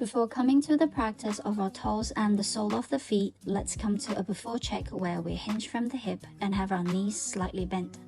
Before coming to the practice of our toes and the sole of the feet, let's come to a before check where we hinge from the hip and have our knees slightly bent.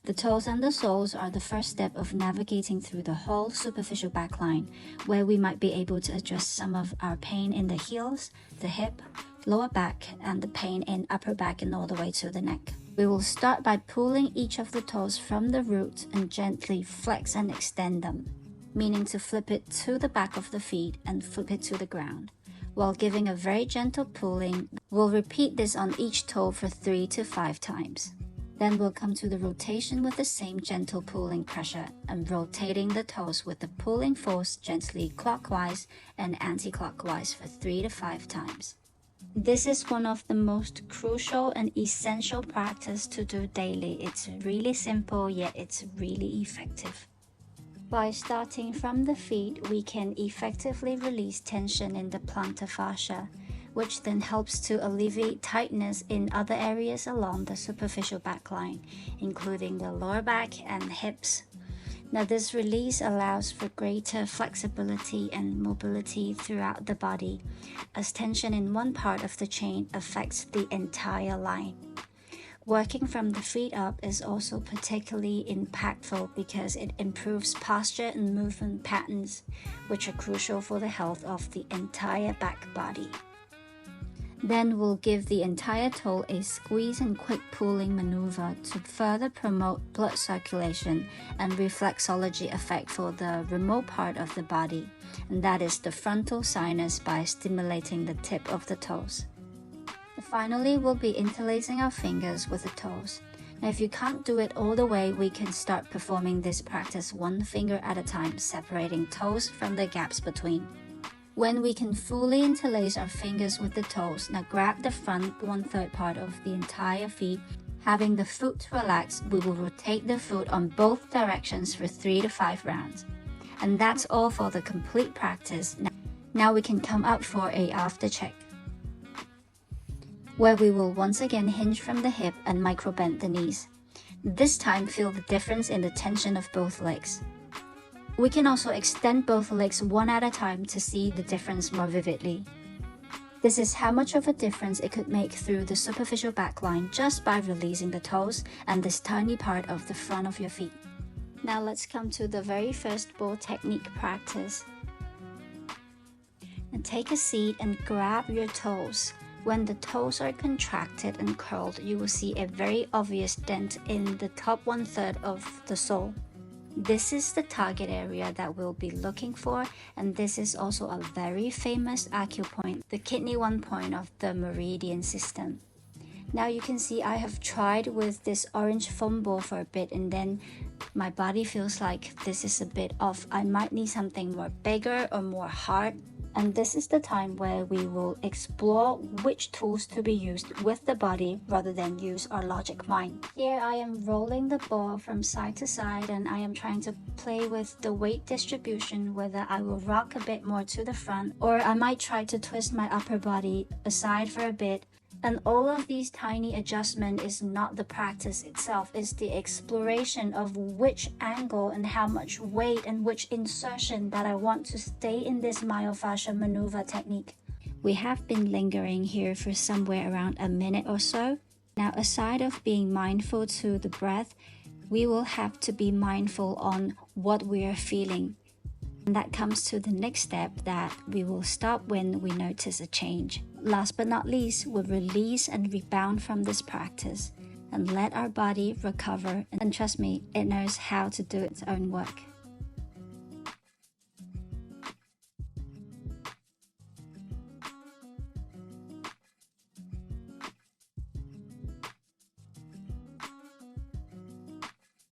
The toes and the soles are the first step of navigating through the whole superficial back line, where we might be able to address some of our pain in the heels, the hip, lower back, and the pain in upper back and all the way to the neck. We will start by pulling each of the toes from the root and gently flex and extend them, meaning to flip it to the back of the feet and flip it to the ground. While giving a very gentle pulling, we'll repeat this on each toe for 3 to 5 times. Then we'll come to the rotation with the same gentle pulling pressure and rotating the toes with the pulling force gently clockwise and anti-clockwise for 3 to 5 times. This is one of the most crucial and essential practice to do daily. It's really simple, yet it's really effective. By starting from the feet, we can effectively release tension in the plantar fascia, which then helps to alleviate tightness in other areas along the superficial back line, including the lower back and hips. Now, this release allows for greater flexibility and mobility throughout the body, as tension in one part of the chain affects the entire line. Working from the feet up is also particularly impactful because it improves posture and movement patterns, which are crucial for the health of the entire back body. Then we'll give the entire toe a squeeze and quick pulling maneuver to further promote blood circulation and reflexology effect for the remote part of the body, and that is the frontal sinus, by stimulating the tip of the toes. Finally, we'll be interlacing our fingers with the toes. Now, if you can't do it all the way, we can start performing this practice one finger at a time, separating toes from the gaps between. When we can fully interlace our fingers with the toes, now grab the front 1/3 part of the entire feet. Having the foot relaxed, we will rotate the foot on both directions for 3 to 5 rounds. And that's all for the complete practice. Now we can come up for a after check, where we will once again hinge from the hip and micro bend the knees. This time, feel the difference in the tension of both legs. We can also extend both legs one at a time to see the difference more vividly. This is how much of a difference it could make through the superficial back line just by releasing the toes and this tiny part of the front of your feet. Now let's come to the very first ball technique practice. And take a seat and grab your toes. When the toes are contracted and curled, you will see a very obvious dent in the top 1/3 of the sole. This is the target area that we'll be looking for, and this is also a very famous acupoint, the kidney 1 point of the meridian system. Now you can see I have tried with this orange foam ball for a bit, and then my body feels like this is a bit off. I might need something more bigger or more hard. And this is the time where we will explore which tools to be used with the body rather than use our logic mind. Here I am rolling the ball from side to side, and I am trying to play with the weight distribution, whether I will rock a bit more to the front, or I might try to twist my upper body aside for a bit. And all of these tiny adjustments is not the practice itself, it's the exploration of which angle and how much weight and which insertion that I want to stay in this myofascial maneuver technique. We have been lingering here for somewhere around a minute or so. Now, aside of being mindful to the breath, we will have to be mindful on what we are feeling. And that comes to the next step, that we will stop when we notice a change. Last but not least, we'll release and rebound from this practice and let our body recover. And trust me, it knows how to do its own work.